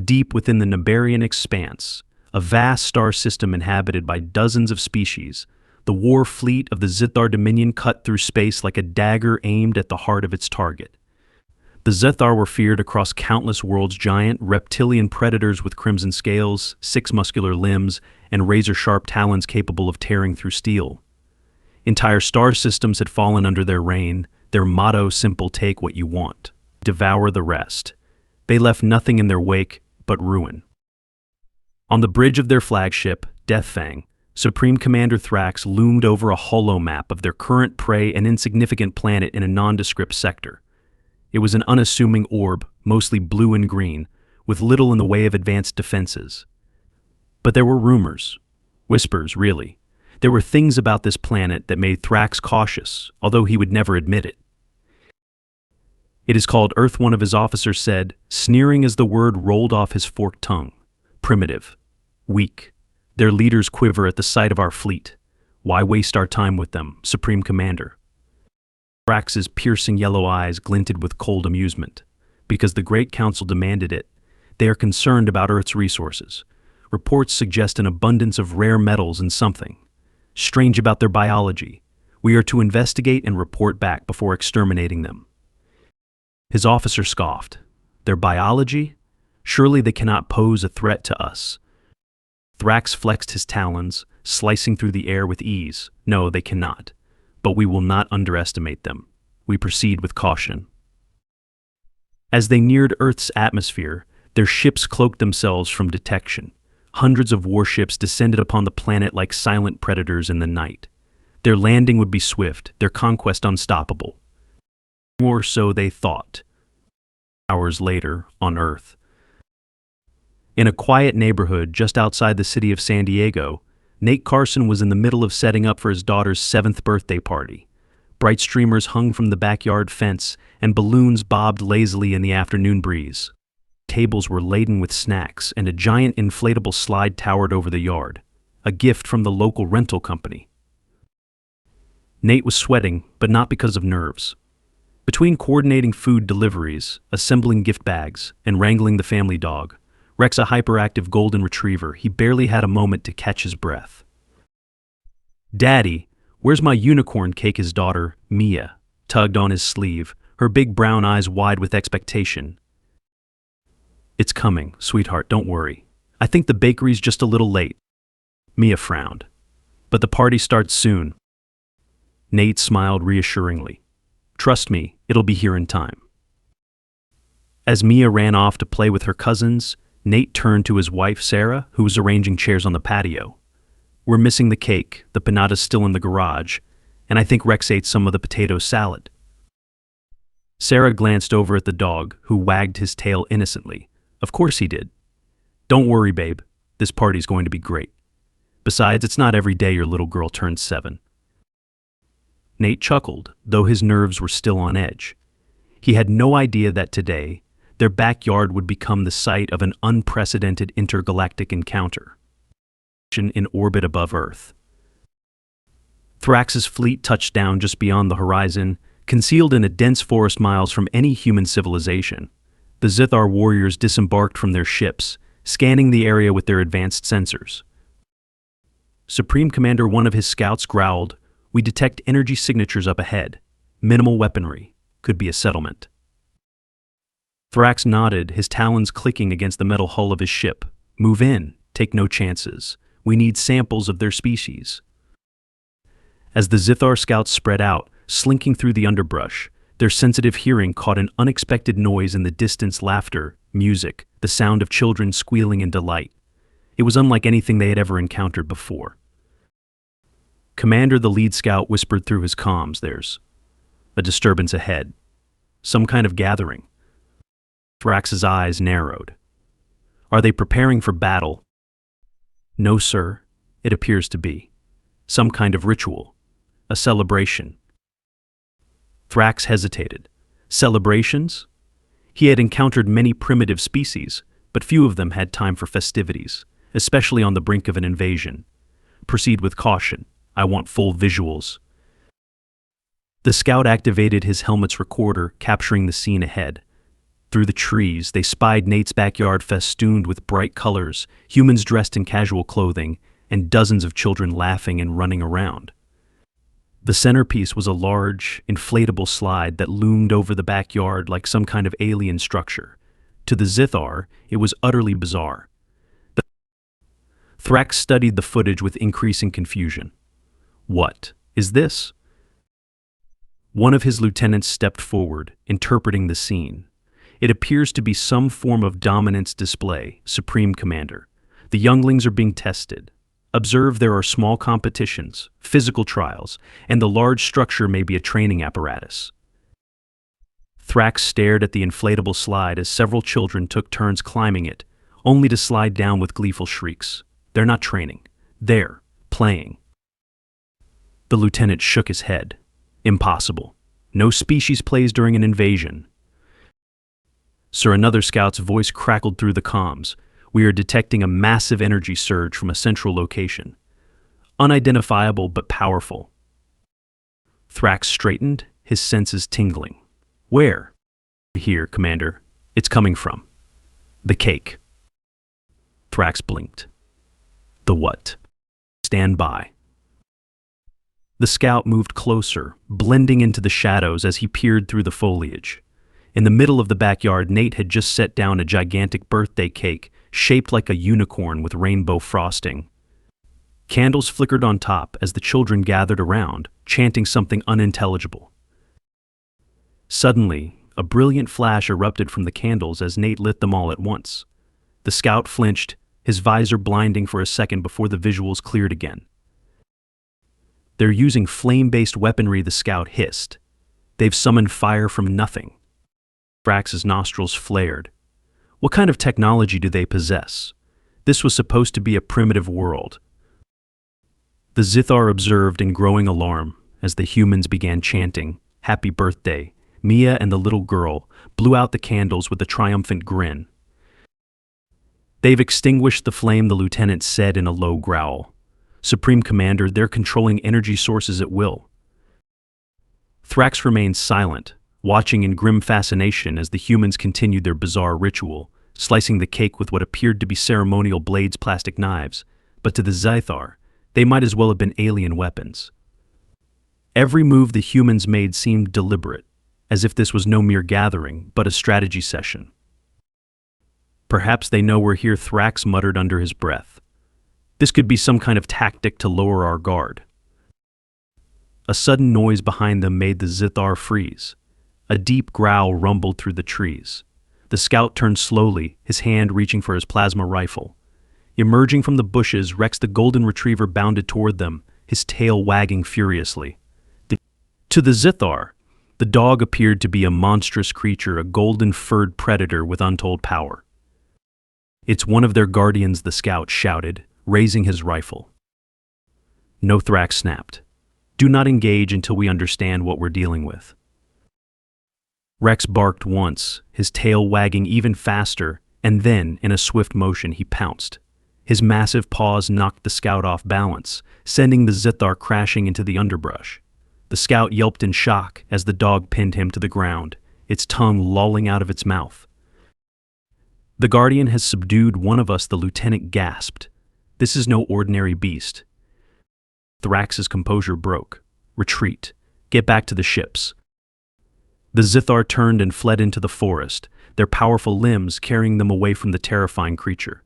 deep within the Nibarian expanse, a vast star system inhabited by dozens of species, the war fleet of the Zythar Dominion cut through space like a dagger aimed at the heart of its target. The Zythar were feared across countless worlds, giant reptilian predators with crimson scales, 6 muscular limbs, and razor-sharp talons capable of tearing through steel. Entire star systems had fallen under their reign, their motto simple: take what you want, devour the rest. They left nothing in their wake but ruin. On the bridge of their flagship, Deathfang, Supreme Commander Thrax loomed over a holo map of their current prey and insignificant planet in a nondescript sector. It was an unassuming orb, mostly blue and green, with little in the way of advanced defenses. But there were rumors. Whispers, really. There were things about this planet that made Thrax cautious, although he would never admit it. "It is called Earth," one of his officers said, sneering as the word rolled off his forked tongue. "Primitive. Weak. Their leaders quiver at the sight of our fleet. Why waste our time with them, Supreme Commander?" Thrax's piercing yellow eyes glinted with cold amusement. "Because the Great Council demanded it. They are concerned about Earth's resources. Reports suggest an abundance of rare metals and something strange about their biology. We are to investigate and report back before exterminating them." His officer scoffed. "Their biology? Surely they cannot pose a threat to us." Thrax flexed his talons, slicing through the air with ease. "No, they cannot. But we will not underestimate them. We proceed with caution." As they neared Earth's atmosphere, their ships cloaked themselves from detection. Hundreds of warships descended upon the planet like silent predators in the night. Their landing would be swift, their conquest unstoppable. Or so they thought. Hours later, on Earth. In a quiet neighborhood just outside the city of San Diego, Nate Carson was in the middle of setting up for his daughter's 7th birthday party. Bright streamers hung from the backyard fence, and balloons bobbed lazily in the afternoon breeze. Tables were laden with snacks, and a giant inflatable slide towered over the yard, a gift from the local rental company. Nate was sweating, but not because of nerves. Between coordinating food deliveries, assembling gift bags, and wrangling the family dog, Rex, a hyperactive golden retriever, he barely had a moment to catch his breath. "Daddy, where's my unicorn cake?" His daughter, Mia, tugged on his sleeve, her big brown eyes wide with expectation. "It's coming, sweetheart, don't worry. I think the bakery's just a little late." Mia frowned. "But the party starts soon." Nate smiled reassuringly. "Trust me, it'll be here in time." As Mia ran off to play with her cousins, Nate turned to his wife, Sarah, who was arranging chairs on the patio. "We're missing the cake, the panada's still in the garage, and I think Rex ate some of the potato salad." Sarah glanced over at the dog, who wagged his tail innocently. "Of course he did. Don't worry, babe. This party's going to be great. Besides, it's not every day your little girl turns 7. Nate chuckled, though his nerves were still on edge. He had no idea that today, their backyard would become the site of an unprecedented intergalactic encounter in orbit above Earth. Thrax's fleet touched down just beyond the horizon, concealed in a dense forest miles from any human civilization. The Zythar warriors disembarked from their ships, scanning the area with their advanced sensors. Supreme Commander, one of his scouts growled, "We detect energy signatures up ahead. Minimal weaponry. Could be a settlement." Thrax nodded, his talons clicking against the metal hull of his ship. "Move in. Take no chances. We need samples of their species." As the Zythar scouts spread out, slinking through the underbrush, their sensitive hearing caught an unexpected noise in the distance: laughter, music, the sound of children squealing in delight. It was unlike anything they had ever encountered before. "Commander," the lead scout whispered through his comms, "there's a disturbance ahead. Some kind of gathering." Thrax's eyes narrowed. "Are they preparing for battle?" "No, sir. It appears to be some kind of ritual. A celebration." Thrax hesitated. Celebrations? He had encountered many primitive species, but few of them had time for festivities, especially on the brink of an invasion. "Proceed with caution. I want full visuals." The scout activated his helmet's recorder, capturing the scene ahead. Through the trees, they spied Nate's backyard festooned with bright colors, humans dressed in casual clothing, and dozens of children laughing and running around. The centerpiece was a large, inflatable slide that loomed over the backyard like some kind of alien structure. To the Zythar, it was utterly bizarre. Thrax studied the footage with increasing confusion. What is this? One of his lieutenants stepped forward, interpreting the scene. It appears to be some form of dominance display, Supreme Commander. The younglings are being tested. Observe there are small competitions, physical trials, and the large structure may be a training apparatus. Thrax stared at the inflatable slide as several children took turns climbing it, only to slide down with gleeful shrieks. They're not training. They're playing. The lieutenant shook his head. Impossible. No species plays during an invasion. Sir, another scout's voice crackled through the comms. We are detecting a massive energy surge from a central location. Unidentifiable but powerful. Thrax straightened, his senses tingling. Where? Here, Commander. It's coming from. The cake. Thrax blinked. The what? Stand by. The scout moved closer, blending into the shadows as he peered through the foliage. In the middle of the backyard, Nate had just set down a gigantic birthday cake, shaped like a unicorn with rainbow frosting. Candles flickered on top as the children gathered around, chanting something unintelligible. Suddenly, a brilliant flash erupted from the candles as Nate lit them all at once. The scout flinched, his visor blinding for a second before the visuals cleared again. They're using flame-based weaponry, the scout hissed. They've summoned fire from nothing. Thrax's nostrils flared. What kind of technology do they possess? This was supposed to be a primitive world. The Zythar observed in growing alarm as the humans began chanting, "Happy birthday." Mia and the little girl blew out the candles with a triumphant grin. They've extinguished the flame, the lieutenant said in a low growl. Supreme Commander, they're controlling energy sources at will. Thrax remained silent, watching in grim fascination as the humans continued their bizarre ritual, slicing the cake with what appeared to be ceremonial blades, plastic knives, but to the Zythar, they might as well have been alien weapons. Every move the humans made seemed deliberate, as if this was no mere gathering, but a strategy session. Perhaps they know we're here, Thrax muttered under his breath. This could be some kind of tactic to lower our guard. A sudden noise behind them made the Zythar freeze. A deep growl rumbled through the trees. The scout turned slowly, his hand reaching for his plasma rifle. Emerging from the bushes, Rex the golden retriever bounded toward them, his tail wagging furiously. To the Zythar, the dog appeared to be a monstrous creature, a golden-furred predator with untold power. It's one of their guardians, the scout shouted, raising his rifle. No, Thrax snapped. Do not engage until we understand what we're dealing with. Rex barked once, his tail wagging even faster, and then, in a swift motion, he pounced. His massive paws knocked the scout off balance, sending the Zythar crashing into the underbrush. The scout yelped in shock as the dog pinned him to the ground, its tongue lolling out of its mouth. The Guardian has subdued one of us, the lieutenant gasped. This is no ordinary beast. Thrax's composure broke. Retreat. Get back to the ships. The Zythar turned and fled into the forest, their powerful limbs carrying them away from the terrifying creature.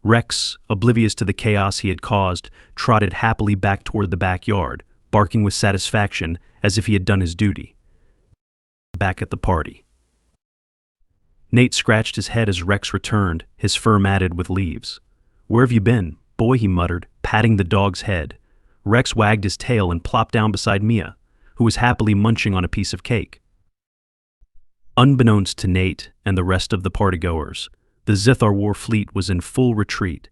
Rex, oblivious to the chaos he had caused, trotted happily back toward the backyard, barking with satisfaction as if he had done his duty. Back at the party. Nate scratched his head as Rex returned, his fur matted with leaves. Where have you been, boy? He muttered, patting the dog's head. Rex wagged his tail and plopped down beside Mia, who was happily munching on a piece of cake. Unbeknownst to Nate and the rest of the partygoers, the Zythar war fleet was in full retreat,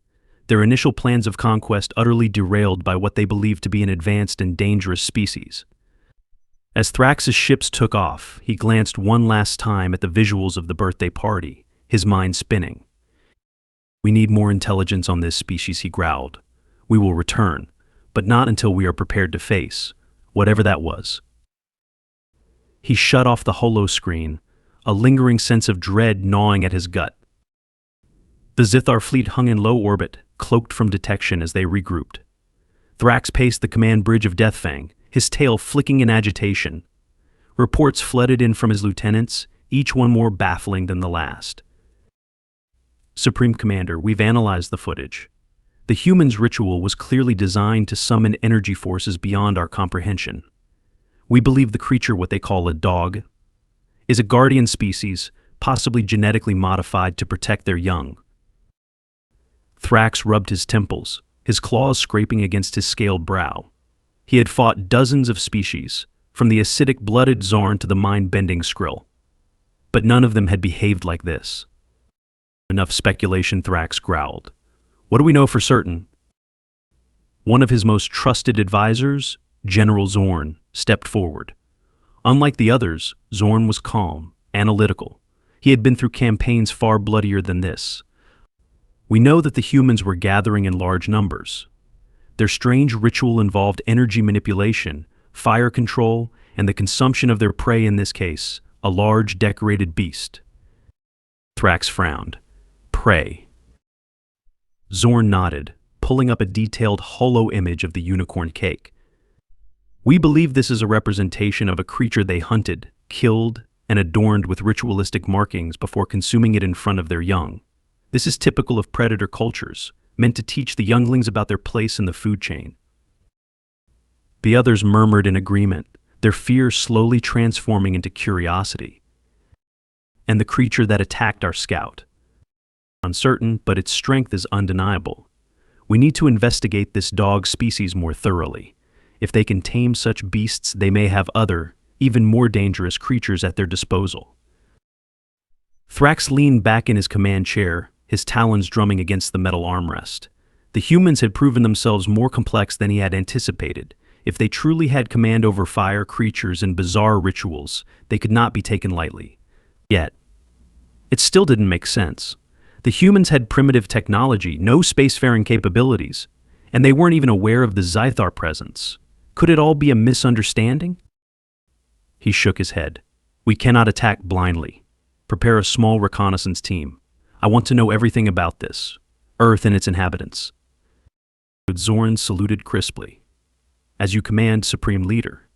their initial plans of conquest utterly derailed by what they believed to be an advanced and dangerous species. As Thrax's ships took off, he glanced one last time at the visuals of the birthday party, his mind spinning. We need more intelligence on this species, he growled. We will return, but not until we are prepared to face whatever that was. He shut off the holo screen, a lingering sense of dread gnawing at his gut. The Zythar fleet hung in low orbit, cloaked from detection as they regrouped. Thrax paced the command bridge of Deathfang, his tail flicking in agitation. Reports flooded in from his lieutenants, each one more baffling than the last. Supreme Commander, we've analyzed the footage. The human's ritual was clearly designed to summon energy forces beyond our comprehension. We believe the creature, what they call a dog, is a guardian species, possibly genetically modified to protect their young. Thrax rubbed his temples, his claws scraping against his scaled brow. He had fought dozens of species, from the acidic-blooded Zorn to the mind-bending Skrill. But none of them had behaved like this. Enough speculation, Thrax growled. What do we know for certain? One of his most trusted advisors, General Zorn, stepped forward. Unlike the others, Zorn was calm, analytical. He had been through campaigns far bloodier than this. We know that the humans were gathering in large numbers. Their strange ritual involved energy manipulation, fire control, and the consumption of their prey, in this case, a large decorated beast. Thrax frowned. Prey. Zorn nodded, pulling up a detailed holo image of the unicorn cake. We believe this is a representation of a creature they hunted, killed, and adorned with ritualistic markings before consuming it in front of their young. This is typical of predator cultures, meant to teach the younglings about their place in the food chain. The others murmured in agreement, their fear slowly transforming into curiosity. And the creature that attacked our scout. Uncertain, but its strength is undeniable. We need to investigate this dog species more thoroughly. If they can tame such beasts, they may have other, even more dangerous creatures at their disposal. Thrax leaned back in his command chair, his talons drumming against the metal armrest. The humans had proven themselves more complex than he had anticipated. If they truly had command over fire creatures and bizarre rituals, they could not be taken lightly. Yet, it still didn't make sense. The humans had primitive technology, no spacefaring capabilities, and they weren't even aware of the Zythar presence. Could it all be a misunderstanding? He shook his head. We cannot attack blindly. Prepare a small reconnaissance team. I want to know everything about this, Earth and its inhabitants. Zorn saluted crisply. As you command, Supreme Leader.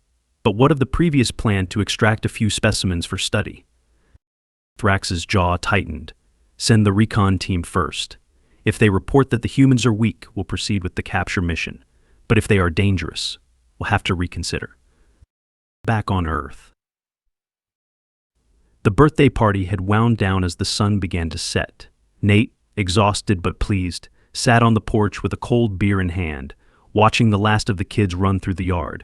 But what of the previous plan to extract a few specimens for study? Thrax's jaw tightened. Send the recon team first. If they report that the humans are weak, we'll proceed with the capture mission. But if they are dangerous, we'll have to reconsider. Back on Earth. The birthday party had wound down as the sun began to set. Nate, exhausted but pleased, sat on the porch with a cold beer in hand, watching the last of the kids run through the yard.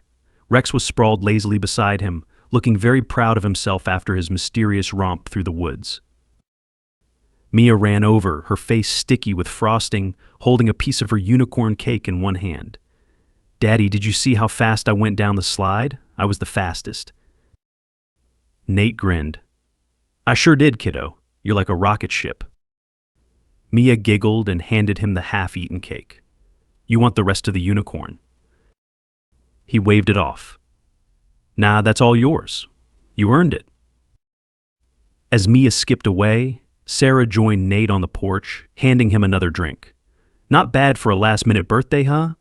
Rex was sprawled lazily beside him, looking very proud of himself after his mysterious romp through the woods. Mia ran over, her face sticky with frosting, holding a piece of her unicorn cake in one hand. Daddy, did you see how fast I went down the slide? I was the fastest. Nate grinned. I sure did, kiddo. You're like a rocket ship. Mia giggled and handed him the half-eaten cake. You want the rest of the unicorn? He waved it off. Nah, that's all yours. You earned it. As Mia skipped away, Sarah joined Nate on the porch, handing him another drink. Not bad for a last-minute birthday, huh?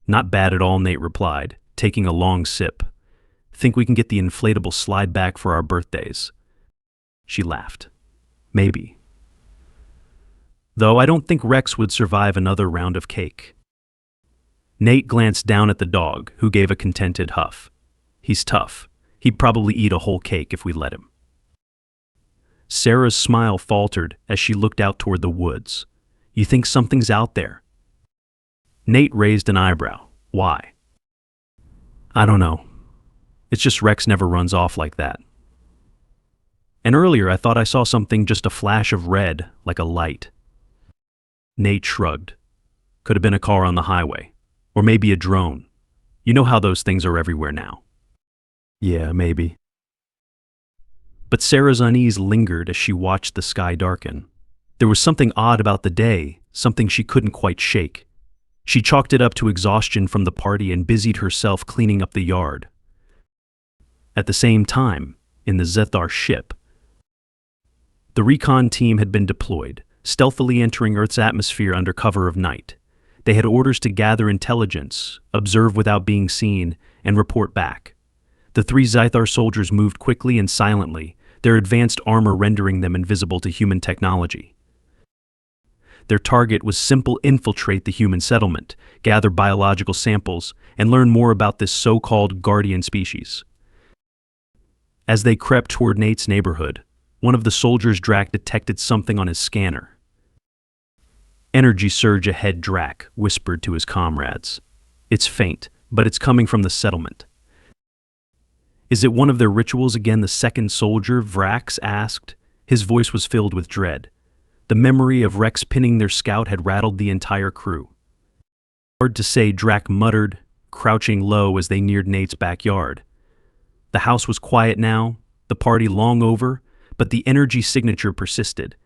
Not bad at all, Nate replied, taking a long sip. Think we can get the inflatable slide back for our birthdays? She laughed. Maybe. Though I don't think Rex would survive another round of cake. Nate glanced down at the dog, who gave a contented huff. He's tough. He'd probably eat a whole cake if we let him. Sarah's smile faltered as she looked out toward the woods. You think something's out there? Nate raised an eyebrow. Why? I don't know. It's just Rex never runs off like that. And earlier I thought I saw something, just a flash of red, like a light. Nate shrugged. Could have been a car on the highway. Or maybe a drone. You know how those things are everywhere now. Yeah, maybe. But Sarah's unease lingered as she watched the sky darken. There was something odd about the day, something she couldn't quite shake. She chalked it up to exhaustion from the party and busied herself cleaning up the yard. At the same time, in the Zythar ship. The recon team had been deployed, stealthily entering Earth's atmosphere under cover of night. They had orders to gather intelligence, observe without being seen, and report back. The 3 Zythar soldiers moved quickly and silently, their advanced armor rendering them invisible to human technology. Their target was simple: infiltrate the human settlement, gather biological samples, and learn more about this so-called guardian species. As they crept toward Nate's neighborhood, one of the soldiers Drac detected something on his scanner. "Energy surge ahead," Drac whispered to his comrades. "It's faint, but it's coming from the settlement." "Is it one of their rituals again?" the second soldier, Vrax, asked. His voice was filled with dread. The memory of Rex pinning their scout had rattled the entire crew. "Hard to say," Drac muttered, crouching low as they neared Nate's backyard. The house was quiet now, the party long over, but the energy signature persisted.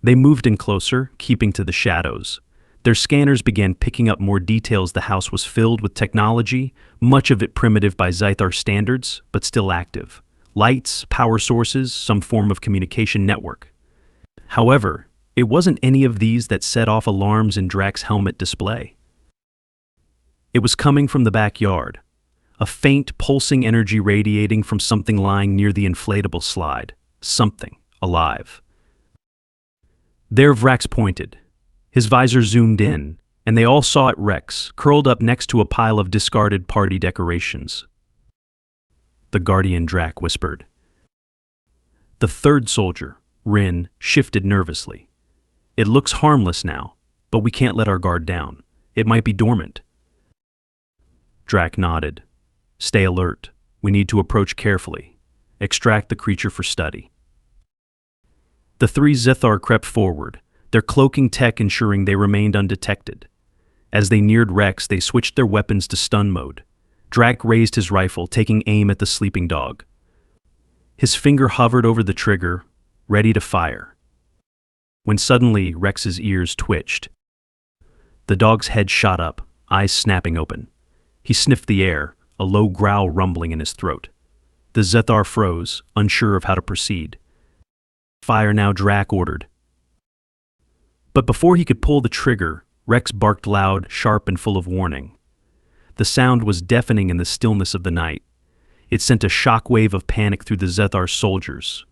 They moved in closer, keeping to the shadows. Their scanners began picking up more details. The house was filled with technology, much of it primitive by Zythar standards, but still active. Lights, power sources, some form of communication network. However, it wasn't any of these that set off alarms in Drac's helmet display. It was coming from the backyard, a faint, pulsing energy radiating from something lying near the inflatable slide. Something alive. There Vrax pointed. His visor zoomed in, and they all saw it: Rex, curled up next to a pile of discarded party decorations. "The Guardian," Drac whispered. The third soldier, Rin, shifted nervously. "It looks harmless now, but we can't let our guard down. It might be dormant." Drac nodded. "Stay alert. We need to approach carefully. Extract the creature for study." The 3 Zythar crept forward, their cloaking tech ensuring they remained undetected. As they neared Rex, they switched their weapons to stun mode. Drac raised his rifle, taking aim at the sleeping dog. His finger hovered over the trigger, ready to fire. When suddenly Rex's ears twitched. The dog's head shot up, eyes snapping open. He sniffed the air, a low growl rumbling in his throat. The Zythar froze, unsure of how to proceed. "Fire now," Drac ordered. But before he could pull the trigger, Rex barked loud, sharp, and full of warning. The sound was deafening in the stillness of the night. It sent a shockwave of panic through the Zythar soldiers.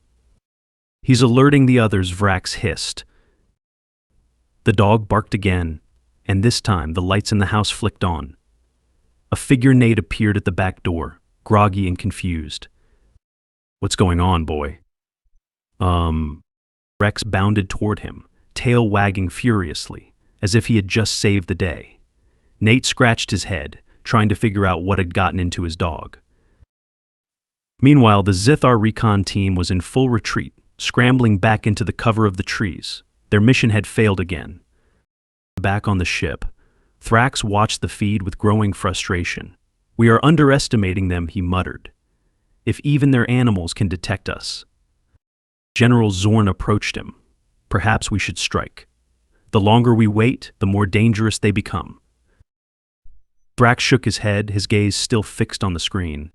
"He's alerting the others," Vrax hissed. The dog barked again, and this time the lights in the house flicked on. A figure Nate appeared at the back door, groggy and confused. "What's going on, boy?" Rex bounded toward him, tail wagging furiously, as if he had just saved the day. Nate scratched his head, trying to figure out what had gotten into his dog. Meanwhile, the Zythar recon team was in full retreat, scrambling back into the cover of the trees. Their mission had failed again. Back on the ship, Thrax watched the feed with growing frustration. "We are underestimating them," he muttered. "If even their animals can detect us." General Zorn approached him. "Perhaps we should strike. The longer we wait, the more dangerous they become." Thrax shook his head, his gaze still fixed on the screen.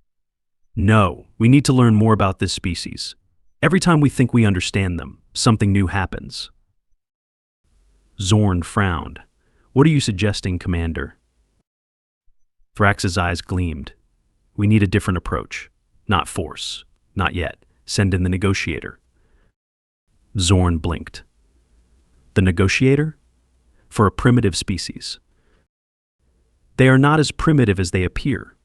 "No, we need to learn more about this species. Every time we think we understand them, something new happens." Zorn frowned. "What are you suggesting, Commander?" Thrax's eyes gleamed. "We need a different approach. Not force. Not yet. Send in the negotiator." Zorn blinked. "The negotiator? For a primitive species. They are not as primitive as they appear.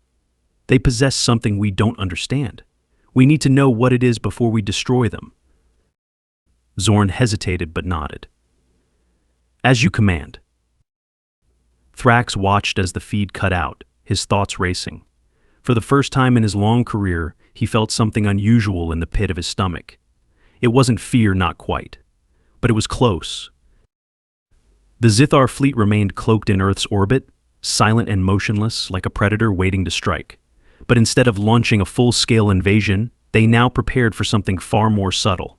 They possess something we don't understand. We need to know what it is before we destroy them." Zorn hesitated but nodded. "As you command." Thrax watched as the feed cut out, his thoughts racing. For the first time in his long career, he felt something unusual in the pit of his stomach. It wasn't fear, not quite, but it was close. The Zythar fleet remained cloaked in Earth's orbit, silent and motionless like a predator waiting to strike. But instead of launching a full-scale invasion, they now prepared for something far more subtle.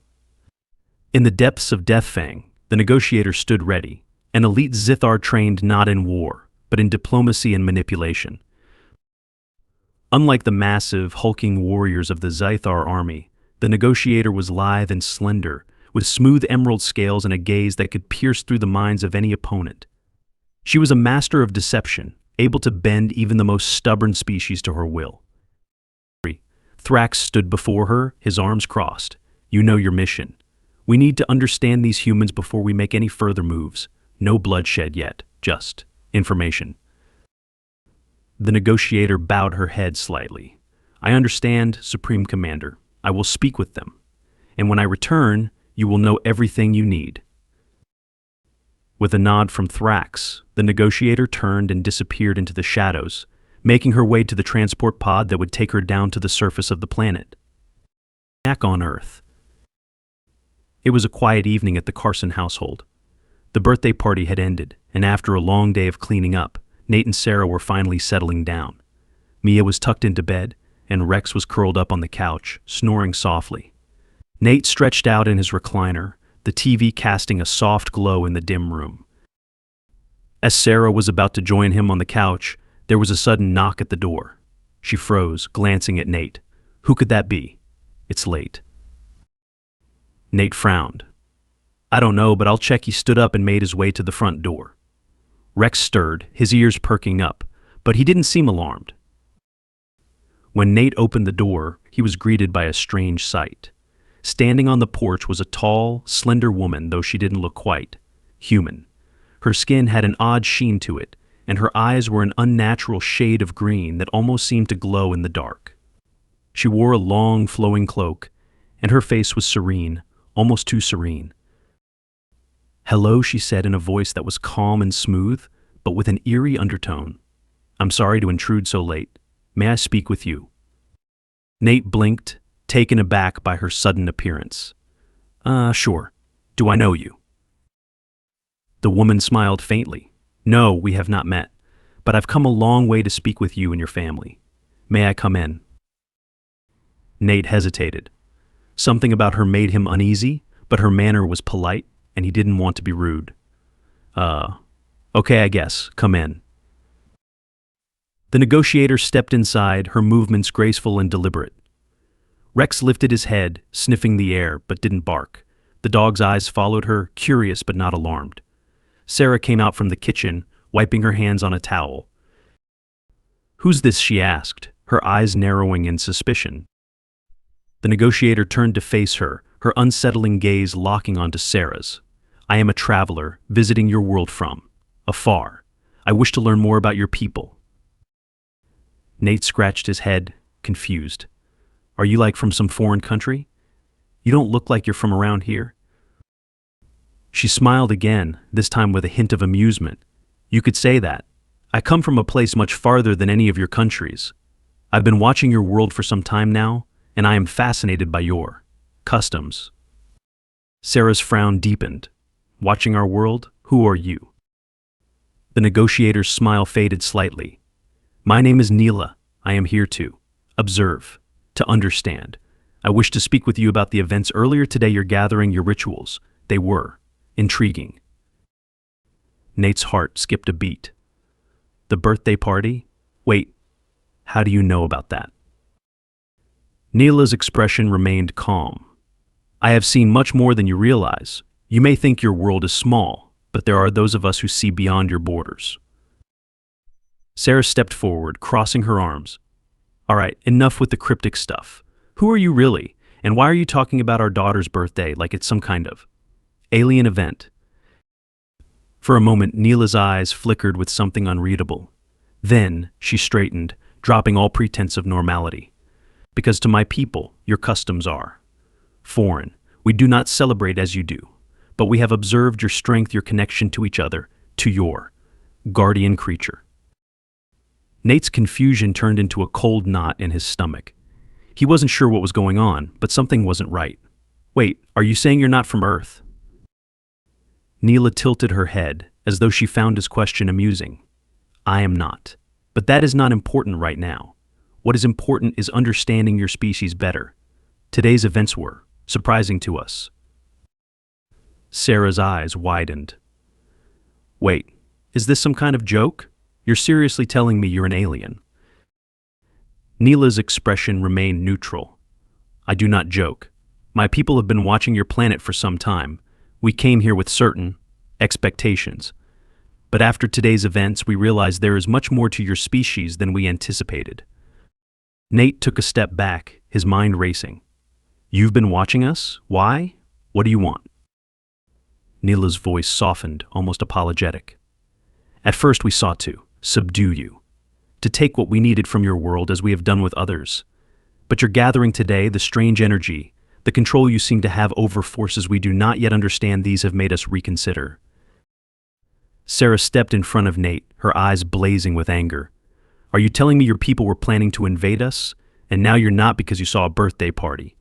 In the depths of Deathfang, the negotiator stood ready, an elite Zythar trained not in war, but in diplomacy and manipulation. Unlike the massive, hulking warriors of the Zythar army, the negotiator was lithe and slender, with smooth emerald scales and a gaze that could pierce through the minds of any opponent. She was a master of deception, able to bend even the most stubborn species to her will. Thrax stood before her, his arms crossed. You know your mission. We need to understand these humans before we make any further moves. No bloodshed yet, just information. The negotiator bowed her head slightly. I understand, Supreme Commander. I will speak with them. And when I return, you will know everything you need. With a nod from Thrax, the negotiator turned and disappeared into the shadows, making her way to the transport pod that would take her down to the surface of the planet. Back on Earth. It was a quiet evening at the Carson household. The birthday party had ended, and after a long day of cleaning up, Nate and Sarah were finally settling down. Mia was tucked into bed, and Rex was curled up on the couch, snoring softly. Nate stretched out in his recliner, the TV casting a soft glow in the dim room. As Sarah was about to join him on the couch, there was a sudden knock at the door. She froze, glancing at Nate. Who could that be? It's late. Nate frowned. I don't know, but I'll check. He stood up and made his way to the front door. Rex stirred, his ears perking up, but he didn't seem alarmed. When Nate opened the door, he was greeted by a strange sight. Standing on the porch was a tall, slender woman, though she didn't look quite human. Her skin had an odd sheen to it, and her eyes were an unnatural shade of green that almost seemed to glow in the dark. She wore a long, flowing cloak, and her face was serene, almost too serene. Hello, she said in a voice that was calm and smooth, but with an eerie undertone. I'm sorry to intrude so late. May I speak with you? Nate blinked, taken aback by her sudden appearance. Sure. Do I know you? The woman smiled faintly. No, we have not met, but I've come a long way to speak with you and your family. May I come in? Nate hesitated. Something about her made him uneasy, but her manner was polite, and he didn't want to be rude. Okay, I guess. Come in. The negotiator stepped inside, her movements graceful and deliberate. Rex lifted his head, sniffing the air, but didn't bark. The dog's eyes followed her, curious but not alarmed. Sarah came out from the kitchen, wiping her hands on a towel. Who's this? She asked, her eyes narrowing in suspicion. The negotiator turned to face her, her unsettling gaze locking onto Sarah's. I am a traveler, visiting your world from afar. I wish to learn more about your people. Nate scratched his head, confused. Are you like from some foreign country? You don't look like you're from around here. She smiled again, this time with a hint of amusement. You could say that. I come from a place much farther than any of your countries. I've been watching your world for some time now, and I am fascinated by your customs. Sarah's frown deepened. Watching our world? Who are you? The negotiator's smile faded slightly. My name is Neela. I am here to observe, to understand. I wish to speak with you about the events earlier today. You're gathering your rituals. They were intriguing. Nate's heart skipped a beat. The birthday party? Wait, how do you know about that? Neela's expression remained calm. I have seen much more than you realize. You may think your world is small, but there are those of us who see beyond your borders. Sarah stepped forward, crossing her arms. All right, enough with the cryptic stuff. Who are you really? And why are you talking about our daughter's birthday like it's some kind of alien event? For a moment, Neela's eyes flickered with something unreadable. Then she straightened, dropping all pretense of normality. Because to my people, your customs are foreign. We do not celebrate as you do, but we have observed your strength, your connection to each other, to your guardian creature. Nate's confusion turned into a cold knot in his stomach. He wasn't sure what was going on, but something wasn't right. Wait, are you saying you're not from Earth? Neela tilted her head, as though she found his question amusing. I am not. But that is not important right now. What is important is understanding your species better. Today's events were surprising to us. Sarah's eyes widened. Wait, is this some kind of joke? You're seriously telling me you're an alien? Neela's expression remained neutral. I do not joke. My people have been watching your planet for some time. We came here with certain expectations. But after today's events, we realize there is much more to your species than we anticipated. Nate took a step back, his mind racing. You've been watching us? Why? What do you want? Neela's voice softened, almost apologetic. At first we sought to subdue you, to take what we needed from your world as we have done with others. But your gathering today, the strange energy, the control you seem to have over forces we do not yet understand, these have made us reconsider. Sarah stepped in front of Nate, her eyes blazing with anger. Are you telling me your people were planning to invade us, and now you're not because you saw a birthday party?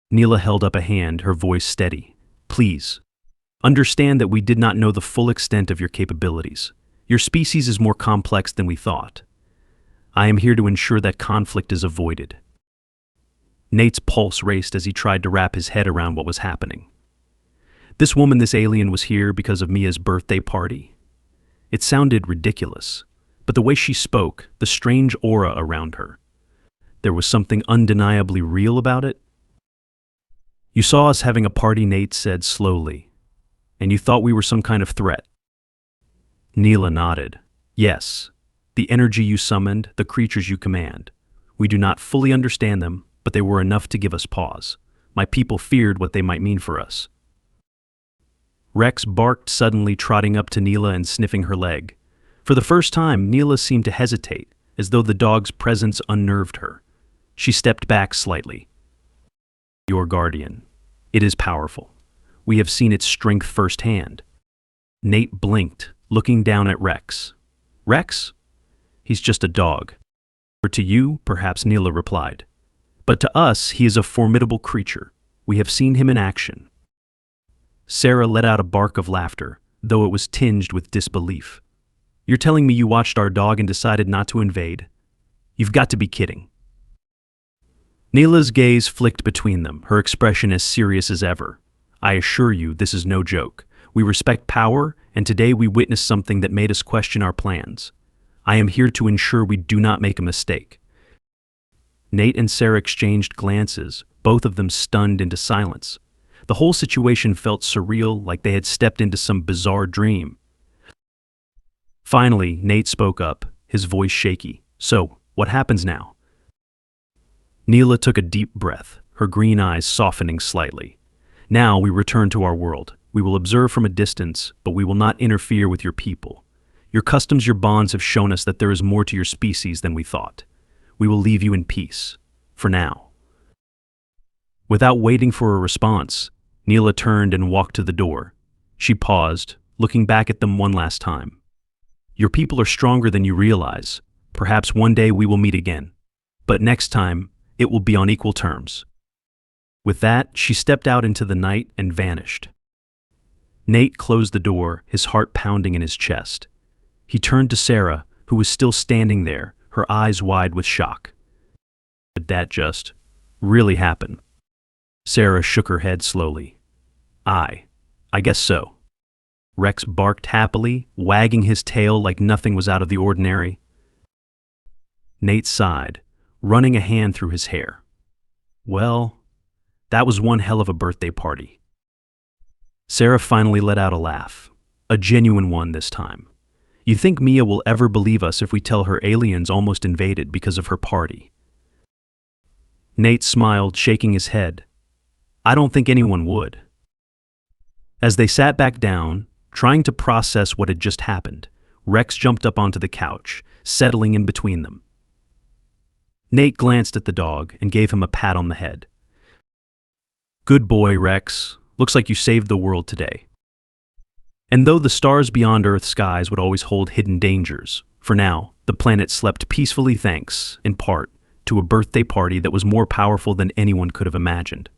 Neela held up a hand, her voice steady. Please, understand that we did not know the full extent of your capabilities. Your species is more complex than we thought. I am here to ensure that conflict is avoided. Nate's pulse raced as he tried to wrap his head around what was happening. This woman, this alien, was here because of Mia's birthday party. It sounded ridiculous, but the way she spoke, the strange aura around her, there was something undeniably real about it. You saw us having a party, Nate said slowly, and you thought we were some kind of threat. Neela nodded. Yes, the energy you summoned, the creatures you command. We do not fully understand them, but they were enough to give us pause. My people feared what they might mean for us. Rex barked suddenly, trotting up to Neela and sniffing her leg. For the first time, Neela seemed to hesitate, as though the dog's presence unnerved her. She stepped back slightly. Your guardian. It is powerful. We have seen its strength firsthand. Nate blinked, looking down at Rex. Rex? He's just a dog. Or to you, perhaps, Neela replied. But to us, he is a formidable creature. We have seen him in action. Sarah let out a bark of laughter, though it was tinged with disbelief. You're telling me you watched our dog and decided not to invade? You've got to be kidding. Neela's gaze flicked between them, her expression as serious as ever. I assure you, this is no joke. We respect power, and today we witnessed something that made us question our plans. I am here to ensure we do not make a mistake. Nate and Sarah exchanged glances, both of them stunned into silence. The whole situation felt surreal, like they had stepped into some bizarre dream. Finally, Nate spoke up, his voice shaky. So, what happens now? Neela took a deep breath, her green eyes softening slightly. Now we return to our world. We will observe from a distance, but we will not interfere with your people. Your customs, your bonds have shown us that there is more to your species than we thought. We will leave you in peace, for now. Without waiting for a response, Neela turned and walked to the door. She paused, looking back at them one last time. Your people are stronger than you realize. Perhaps one day we will meet again. But next time, it will be on equal terms. With that, she stepped out into the night and vanished. Nate closed the door, his heart pounding in his chest. He turned to Sarah, who was still standing there, her eyes wide with shock. Did that just really happen? Sarah shook her head slowly. I guess so. Rex barked happily, wagging his tail like nothing was out of the ordinary. Nate sighed, running a hand through his hair. Well, that was one hell of a birthday party. Sarah finally let out a laugh, a genuine one this time. You think Mia will ever believe us if we tell her aliens almost invaded because of her party? Nate smiled, shaking his head. I don't think anyone would. As they sat back down, trying to process what had just happened, Rex jumped up onto the couch, settling in between them. Nate glanced at the dog and gave him a pat on the head. Good boy, Rex. Looks like you saved the world today. And though the stars beyond Earth's skies would always hold hidden dangers, for now, the planet slept peacefully thanks, in part, to a birthday party that was more powerful than anyone could have imagined.